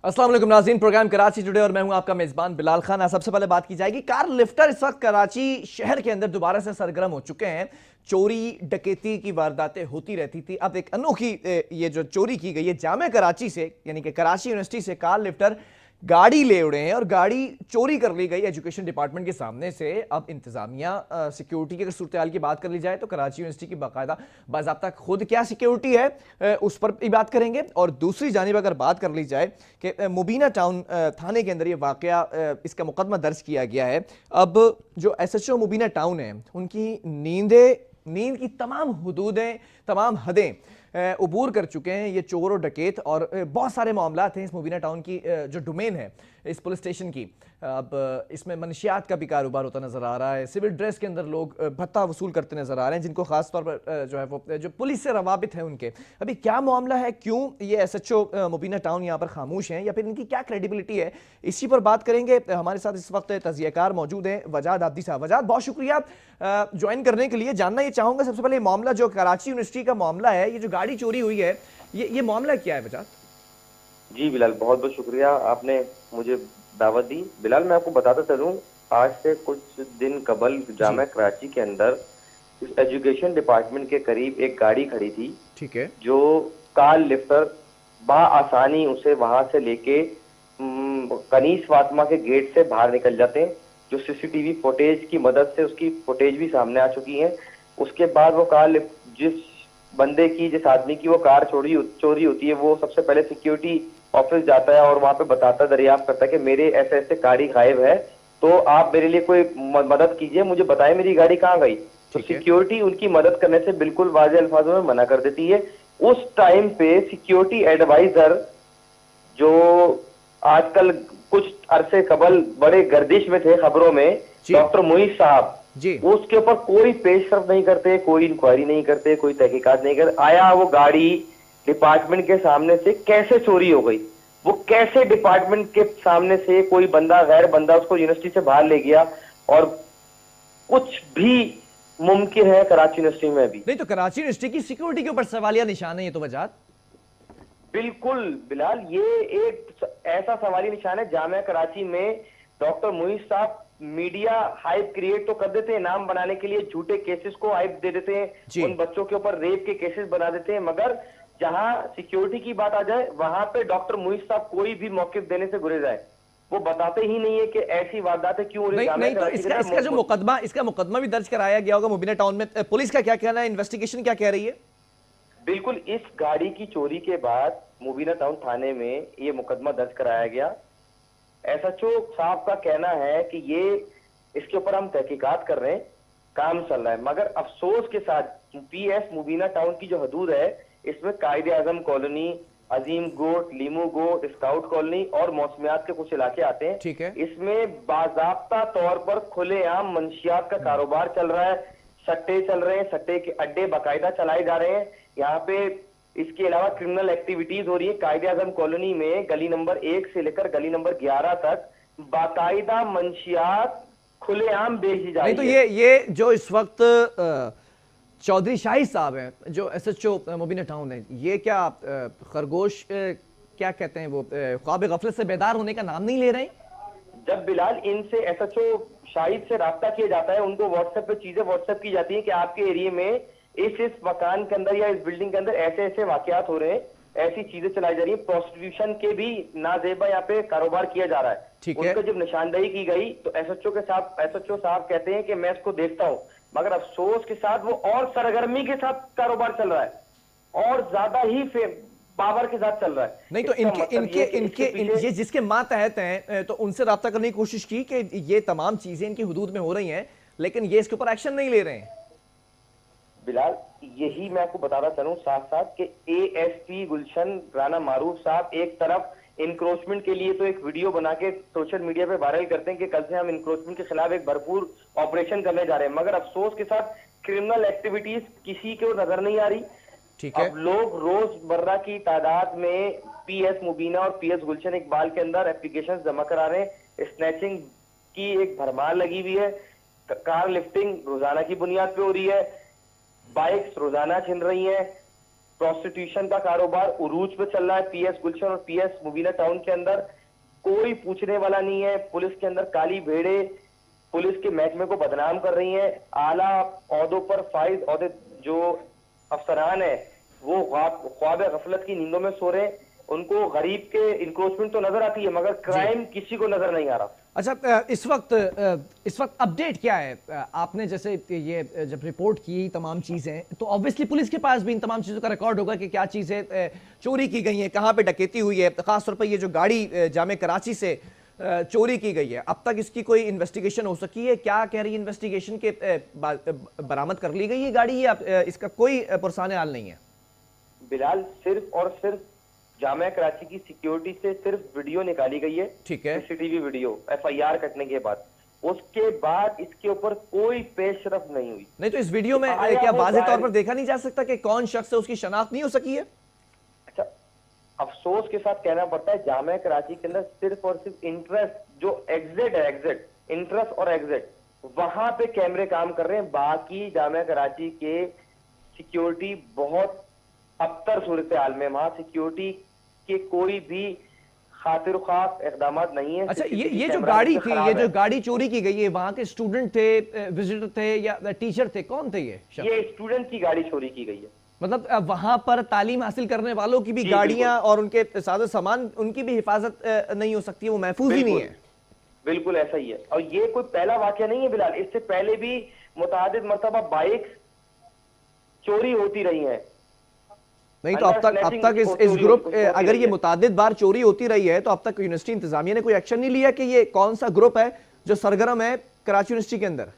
अस्सलाम वालेकुम नाज़रीन, प्रोग्राम कराची टुडे और मैं हूं आपका मेज़बान बिलाल खान। आज सबसे पहले बात की जाएगी, कार लिफ्टर इस वक्त कराची शहर के अंदर दोबारा से सरगर्म हो चुके हैं। चोरी डकैती की वारदातें होती रहती थी, अब एक अनोखी ये जो चोरी की गई है जामे कराची से, यानी कि कराची यूनिवर्सिटी से कार लिफ्टर गाड़ी ले उड़े हैं और गाड़ी चोरी कर ली गई एजुकेशन डिपार्टमेंट के सामने से। अब इंतजामिया सिक्योरिटी की अगर सूरत हाल की बात कर ली जाए तो कराची यूनिवर्सिटी की बाकायदा बाज़ाब्ता खुद क्या सिक्योरिटी है उस पर भी बात करेंगे। और दूसरी जानिब अगर बात कर ली जाए कि मुबीना टाउन थाने के अंदर ये वाकया इसका मुकदमा दर्ज किया गया है। अब जो SHO मुबीना टाउन है उनकी नींद की तमाम हदूदें, तमाम हदें उबूर कर चुके हैं ये चोर और डकैत, और बहुत सारे मामलात हैं इस मुबीना टाउन की जो डोमेन है इस पुलिस स्टेशन की। अब इसमें मनशियात का भी कारोबार होता नजर आ रहा है, सिविल ड्रेस के अंदर लोग भत्ता वसूल करते नजर आ रहे हैं, जिनको खास तौर पर जो है वो जो पुलिस से रवाबित है उनके। अभी क्या मामला है, क्यों ये SHO मुबीना टाउन यहाँ पर खामोश हैं, या फिर इनकी क्या क्रेडिबिलिटी है, इसी पर बात करेंगे। हमारे साथ इस वक्त तजियाकार मौजूद हैं वजाद आब्दी साहब। वजाद, बहुत शुक्रिया ज्वाइन करने के लिए। जानना ये चाहूंगा सबसे पहले मामला जो कराची यूनिवर्सिटी का मामला है, ये जो गाड़ी चोरी हुई है, ये मामला क्या है वजाद? जी बिलाल, बहुत बहुत शुक्रिया आपने मुझे दावत दी। बिलाल, मैं आपको बताता चलूं, आज से कुछ दिन कबल जामा कराची के अंदर इस एजुकेशन डिपार्टमेंट के करीब एक गाड़ी खड़ी थी। ठीक है। जो कार लिफ्टर आसानी उसे वहां से लेके कनीस फातिमा के गेट से बाहर निकल जाते हैं। जो CCTV फुटेज की मदद से उसकी फुटेज भी सामने आ चुकी है। उसके बाद वो कार जिस आदमी की वो कार चोरी होती है, वो सबसे पहले सिक्योरिटी ऑफिस जाता है और वहां पे बताता, दरियाफ्त करता है कि मेरे ऐसे ऐसे गाड़ी गायब है, तो आप मेरे लिए कोई मदद कीजिए, मुझे बताएं मेरी गाड़ी कहाँ गई। तो सिक्योरिटी उनकी मदद करने से बिल्कुल वाज़ेह अल्फाजों में मना कर देती है। उस टाइम पे सिक्योरिटी एडवाइजर, जो आजकल कुछ अरसे कबल बड़े गर्दिश में थे खबरों में, डॉक्टर मोइज साहब, उसके ऊपर कोई पेशरफ नहीं करते, कोई इंक्वायरी नहीं करते, कोई तहकीकात नहीं करते। आया वो गाड़ी डिपार्टमेंट के सामने से कैसे चोरी हो गई, वो कैसे डिपार्टमेंट के सामने से कोई बंदा, गैर बंदा, उसको यूनिवर्सिटी से बाहर ले गया, और कुछ भी मुमकिन है कराची यूनिवर्सिटी में भी। नहीं तो कराची यूनिवर्सिटी की सिक्योरिटी के ऊपर सवालिया निशान है ये तो वजाद। बिल्कुल बिलाल, ये एक ऐसा सवालिया निशान है। जामिया कराची में डॉक्टर मोइज साहब मीडिया हाइप क्रिएट तो कर देते हैं, नाम बनाने के लिए झूठे केसेस को हाइप दे देते हैं, उन बच्चों के ऊपर रेप के केसेस बना देते हैं, मगर जहां सिक्योरिटी की बात आ जाए वहां पे डॉक्टर मोइज साहब कोई भी मौकिफ देने से गुरेज आए। वो बताते ही नहीं है कि ऐसी वारदातें क्यों हो रही। नहीं तो इसका जो मुकदमा भी दर्ज कराया गया होगा मुबीना टाउन में, पुलिस का क्या कहना है, इन्वेस्टिगेशन क्या कह रही है? बिल्कुल, इस गाड़ी की चोरी के बाद मुबीना टाउन थाने में ये मुकदमा दर्ज कराया गया। SHO साहब का कहना है कि ये इसके ऊपर हम तहकीकात कर रहे हैं, काम चल रहा है, मगर अफसोस के साथ PS मुबीना टाउन की जो हदूद है, इसमें कायदे आजम कॉलोनी, अजीम गोट, लीमू गोट, स्काउट कॉलोनी और मौसमियात के कुछ इलाके आते हैं। ठीक है। इसमें बाजाब्ता तौर पर खुलेआम मंशियात का कारोबार चल रहा है, सट्टे चल रहे हैं, सट्टे के अड्डे बाकायदा चलाए जा रहे हैं यहाँ पे। इसके अलावा क्रिमिनल एक्टिविटीज हो रही है। कायदे आजम कॉलोनी में गली नंबर 1 से लेकर गली नंबर 11 तक बाकायदा मंशियात खुलेआम बेची जा रही है। नहीं तो ये जो इस वक्त चौधरी शाहिद साहब हैं, जो SHO मुबीना टाउन है, ये क्या खरगोश क्या कहते हैं वो ख्वाब गफलत से बेदार होने का नाम नहीं ले रहे हैं? जब बिलाल इनसे SHO शाहिद से राब्ता किया जाता है, उनको व्हाट्सएप पे चीजें व्हाट्सएप की जाती है कि आपके एरिया में इस मकान के अंदर या इस बिल्डिंग के अंदर ऐसे ऐसे वाकयात हो रहे हैं, ऐसी चीजें चलाई जा रही है, प्रोस्टिट्यूशन के भी नाजेबा यहाँ पे कारोबार किया जा रहा है। उनको जब निशानदेही की गई तो SHO साहब कहते हैं कि मैं इसको देखता हूँ, मगर अफसोस के साथ वो और सरगर्मी के साथ कारोबार चल रहा है और ज्यादा ही पावर के साथ चल रहा है। नहीं तो इनके ये जिसके मातहत हैं तो उनसे राब्ता करने की कोशिश की कि ये तमाम चीजें इनकी हुदूद में हो रही हैं, लेकिन ये इसके ऊपर एक्शन नहीं ले रहे हैं। बिलाल, यही मैं आपको बताना चाहूँ साथ साथ कि ASP गुलशन राना मारूफ साहब एक तरफ इंक्रोचमेंट के लिए तो एक वीडियो बना के सोशल मीडिया पे वायरल करते हैं कि कल से हम इंक्रोचमेंट के खिलाफ एक भरपूर ऑपरेशन करने जा रहे हैं, मगर अफसोस के साथ क्रिमिनल एक्टिविटीज किसी को नजर नहीं आ रही। ठीक है। अब लोग रोजमर्रा की तादाद में PS मुबीना और PS गुलशन इकबाल के अंदर एप्लीकेशन जमा करा रहे हैं। स्नैचिंग की एक भरमार लगी हुई है, कार लिफ्टिंग रोजाना की बुनियाद पे हो रही है, बाइक्स रोजाना छिन रही हैं, प्रोस्टिट्यूशन का कारोबार उरूज पे चल रहा है पीएस गुलशन और पीएस मुबीना टाउन के अंदर। कोई पूछने वाला नहीं है। पुलिस के अंदर काली भेड़े पुलिस के महकमे को बदनाम कर रही हैं। आला ओहदों पर फाइज ओहदे जो अफसरान है वो ख्वाब गफलत की नींदों में सो रहे हैं। उनको गरीब के इंक्रोचमेंट तो नजर आती है मगर क्राइम किसी को नजर नहीं आ रहा। अच्छा, इस वक्त अपडेट क्या है? आपने जैसे ये जब रिपोर्ट की तमाम चीजें, तो ऑब्वियसली पुलिस के पास भी इन तमाम चीजों का रिकॉर्ड होगा कि क्या चीजें चोरी की गई हैं, कहां पे डकैती हुई है, खासतौर पर ये जो गाड़ी जामे कराची से चोरी की गई है। अब तक इसकी कोई इन्वेस्टिगेशन हो सकी है? क्या कह रही है इन्वेस्टिगेशन के बरामद कर ली गई है गाड़ी, या इसका कोई पुरसाने हाल नहीं है? बिलाल, सिर्फ और सिर्फ जामिया कराची की सिक्योरिटी से सिर्फ वीडियो निकाली गई है। ठीक है। सीसीटीवी वीडियो एफआईआर कटने के बाद, उसके बाद इसके ऊपर कोई पेशरफ नहीं हुई। नहीं तो इस वीडियो में क्या वाज़ेह तौर पर देखा नहीं जा सकता कि कौन शख्स है, उसकी शनाख्त नहीं हो सकी है? अच्छा, अफसोस के साथ कहना पड़ता है जामिया कराची के अंदर सिर्फ और सिर्फ इंटरेस्ट जो एग्जिट है, एग्जिट इंटरेस्ट और एग्जिट, वहां पे कैमरे काम कर रहे हैं। बाकी जामिया कराची के सिक्योरिटी बहुत अबतर सूरत हाल में, वहां सिक्योरिटी के कोई भी खातिर ख्वाह इकदाम नहीं है। अच्छा, ये जो गाड़ी थी, ये जो गाड़ी चोरी की गई है, वहां के स्टूडेंट थे, विजिटर थे या टीचर थे, कौन थे ये? ये स्टूडेंट की गाड़ी चोरी की गई है। मतलब वहां पर तालीम हासिल करने वालों की भी गाड़ियां और उनके साजो सामान, उनकी भी हिफाजत नहीं हो सकती, वो महफूज ही नहीं है। बिल्कुल ऐसा ही है। और ये कोई पहला वाकया नहीं है बिलाल, इससे पहले भी मुतादिद मरतबा बाइक चोरी होती रही हैं। नहीं तो अब तक इस ग्रुप, अगर ये मुतादिद बार चोरी होती रही है, तो अब तक यूनिवर्सिटी इंतजामिया ने कोई एक्शन नहीं लिया कि ये कौन सा ग्रुप है जो सरगर्म है कराची यूनिवर्सिटी के अंदर?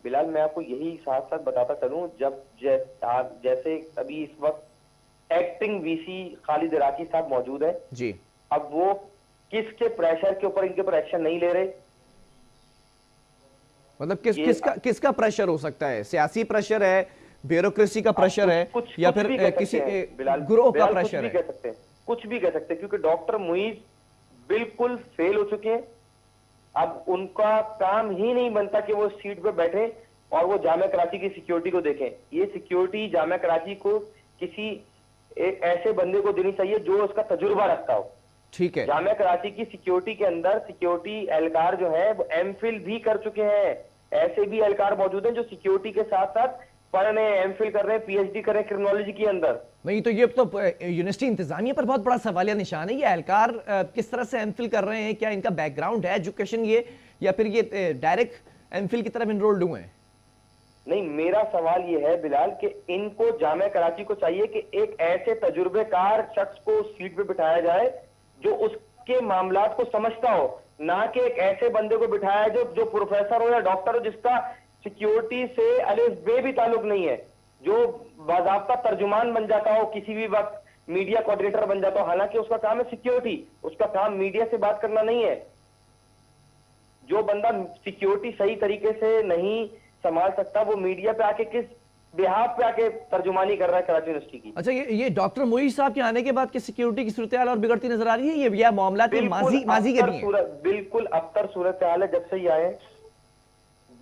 बिलाल, मैं आपको यही साथ साथ बताता चलूं, जैसे अभी इस वक्त एक्टिंग वीसी खालिद इराकी साहब मौजूद है जी। अब वो किसके प्रेशर के ऊपर इनके ऊपर एक्शन नहीं ले रहे? मतलब किसका प्रेशर हो सकता है? सियासी प्रेशर है, ब्यूरोक्रेसी का प्रेशर है, या फिर किसी ग्रोह का प्रेशर है? कुछ भी कह सकते हैं क्योंकि डॉक्टर मुईज बिल्कुल फेल हो चुके हैं। अब उनका काम ही नहीं बनता कि वो सीट पे बैठे और वो जामिया कराची की सिक्योरिटी को देखें। ये सिक्योरिटी जामिया कराची को किसी एक ऐसे बंदे को देनी चाहिए जो उसका तजुर्बा रखता हो। ठीक है। जामिया कराची की सिक्योरिटी के अंदर सिक्योरिटी एहलकार जो है वो एमफिल भी कर चुके हैं। ऐसे भी एहलकार मौजूद हैं जो सिक्योरिटी के साथ साथ पढ़ रहे हैं, एमफिल कर रहे हैं, पीएचडी कर रहे हैं क्रिमिनोलॉजी के अंदर। नहीं तो ये तो यूनिवर्सिटी इंतजामिया पर बहुत बड़ा सवालिया निशान है। ये एहलकार किस तरह से एमफिल कर रहे हैं? क्या इनका बैकग्राउंड है एजुकेशन ये, या फिर ये डायरेक्ट एमफिल की तरफ इनरोल्ड हुए हैं? नहीं, मेरा सवाल ये है बिलाल कि इनको जामिया कराची को चाहिए कि एक ऐसे तजुर्बेकार शख्स को सीट पे बिठाया जाए जो उसके मामलात को समझता हो, ना कि एक ऐसे बंदे को बिठाया जो प्रोफेसर हो या डॉक्टर हो जिसका सिक्योरिटी से अलिफ बे भी ताल्लुक नहीं है, जो बाज़ाब्ता तर्जुमान बन जाता हो, किसी भी वक्त मीडिया कोऑर्डिनेटर बन जाता हो। हालांकि उसका काम है सिक्योरिटी, उसका काम मीडिया से बात करना नहीं है। जो बंदा सिक्योरिटी सही तरीके से नहीं संभाल सकता वो मीडिया पे आके किस बिहाफ पे आके तर्जुमानी कर रहा है कराची यूनिवर्सिटी की। अच्छा, ये डॉक्टर मुईज साहब के आने के बाद के सिक्योरिटी की सूरत हाल और बिगड़ती नजर आ रही है? ये मामला माजी के भी हैं? बिल्कुल अबतर सूरत हाल है जब से ये आए,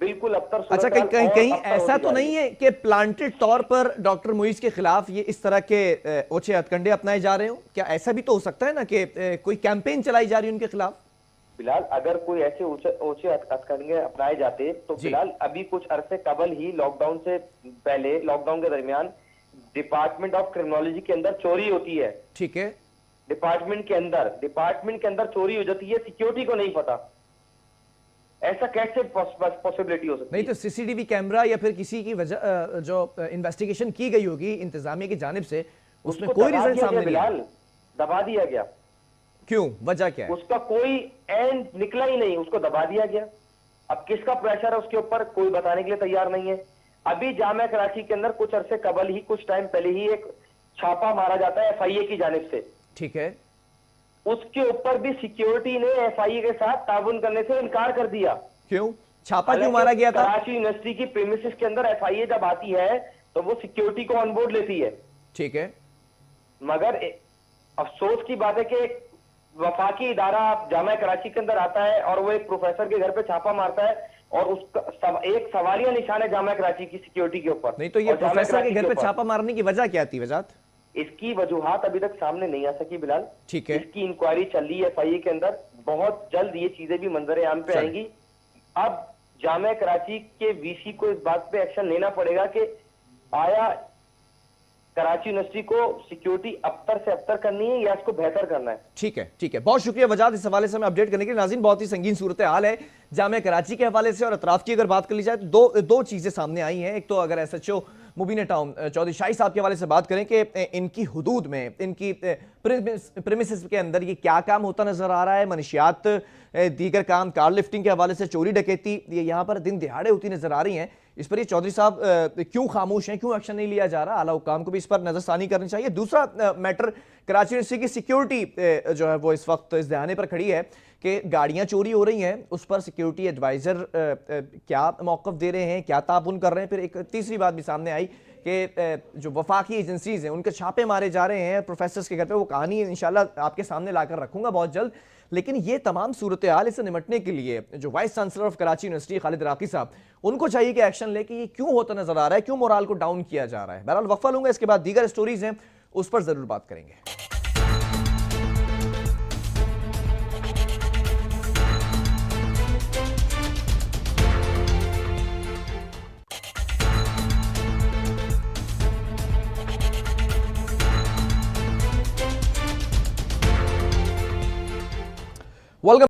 बिल्कुल अबतर। अच्छा, कहीं ऐसा तो नहीं है कि प्लांटेड तौर पर डॉक्टर मुईज के खिलाफ ये इस तरह के ओछे हथकंडे अपनाए जा रहे हो? क्या ऐसा भी तो हो सकता है ना कि कोई कैंपेन चलाई जा रही है उनके खिलाफ? बिलाल, अगर कोई ऐसे ऊंचे हथकंडे अपनाए जाते तो बिलाल अभी कुछ अरसे कबल ही लॉकडाउन से पहले, लॉकडाउन के दरमियान डिपार्टमेंट ऑफ क्रिमिनोलॉजी के अंदर चोरी होती है। ठीक है। डिपार्टमेंट के अंदर चोरी हो जाती है, सिक्योरिटी को नहीं पता। ऐसा कैसे पॉसिबिलिटी हो सकती है? नहीं तो सीसीटीवी कैमरा या फिर किसी की वजह जो इन्वेस्टिगेशन की गई होगी इंतजामिया की जानिब से, उसमें कोई रिजल्ट सामने नहीं आया? दबा दिया गया। क्यों? वजह क्या है? उसका कोई एंड निकला ही नहीं, उसको दबा दिया गया। अब किसका प्रेशर है उसके ऊपर कोई बताने के लिए तैयार नहीं है। अभी जामिया कराची के अंदर कुछ अरसे कबल ही, कुछ टाइम पहले ही एक छापा मारा जाता है एफआईए की जानिब से। ठीक है। उसके ऊपर भी सिक्योरिटी ने एफआईए के साथ ताउन करने से इनकार कर दिया। क्यों? छापा क्यों मारा गया था? कराची यूनिवर्सिटी की प्रीमिसेस के अंदर एफआईए जब आती है तो वो सिक्योरिटी को ऑन बोर्ड लेती है। ठीक है। मगर अफसोस की बात है कि वफाकी इदारा जामिया कराची के अंदर आता है और वो एक प्रोफेसर के घर पे छापा मारता है और उसका एक सवालिया निशान है जामिया कराची की सिक्योरिटी के ऊपर। नहीं तो ये और जामिया प्रोफेसर के कराची घर पे ऊपर छापा मारने की वजह क्या थी वजात? इसकी वजूहात अभी तक सामने नहीं आ सकी बिलाल। ठीक है, इसकी इंक्वायरी चल रही है एफआईए के अंदर, बहुत जल्द ये चीजें भी मंजर आम पे आएंगी। अब जामिया कराची के वीसी को इस बात पे एक्शन लेना पड़ेगा कि आया कराची यूनिवर्सिटी को सिक्योरिटी अबतर से अबतर करनी है या इसको बेहतर करना है। ठीक है, ठीक है, बहुत शुक्रिया वजाद इस हवाले से हमें अपडेट करने के लिए। नाज़रीन, बहुत ही संगीन सूरत हाल है जामिया कराची के हवाले से, और अतराफ की अगर बात कर ली जाए तो दो चीजें सामने आई हैं। एक तो अगर एसएचओ मुबीना टाउन चौधरी शाही साहब के हवाले से बात करें कि इनकी हुदूद में, इनकी प्रेमिसेस के अंदर ये क्या काम होता नजर आ रहा है, मनशियात, दीगर काम, कार लिफ्टिंग के हवाले से चोरी डकैती, ये यहाँ पर दिन दिहाड़े होती नजर आ रही हैं। इस पर ये चौधरी साहब क्यों खामोश हैं, क्यों एक्शन नहीं लिया जा रहा? आला हुकाम को भी इस पर नजरसानी करनी चाहिए। दूसरा मैटर, कराची यूनिवर्सिटी की सिक्योरिटी जो है वो इस वक्त इस ध्यान पर खड़ी है कि गाड़ियां चोरी हो रही हैं, उस पर सिक्योरिटी एडवाइजर क्या मौक़िफ़ दे रहे हैं, क्या ताउन कर रहे हैं। फिर एक तीसरी बात भी सामने आई कि जो वफाकी एजेंसीज हैं उनके छापे मारे जा रहे हैं प्रोफेसर्स के घर पे। वो कहानी इंशाल्लाह आपके सामने लाकर रखूंगा बहुत जल्द। लेकिन ये तमाम सूरत हाल इससे निपटने के लिए जो vice chancellor of Karachi university Khalid Iraqi साहब, उनको चाहिए कि एक्शन ले कि ये क्यों होता नजर आ रहा है, क्यों मोराल को डाउन किया जा रहा है। बहरहाल वक्फा लूंगा, इसके बाद दीगर स्टोरीज हैं उस पर जरूर बात करेंगे।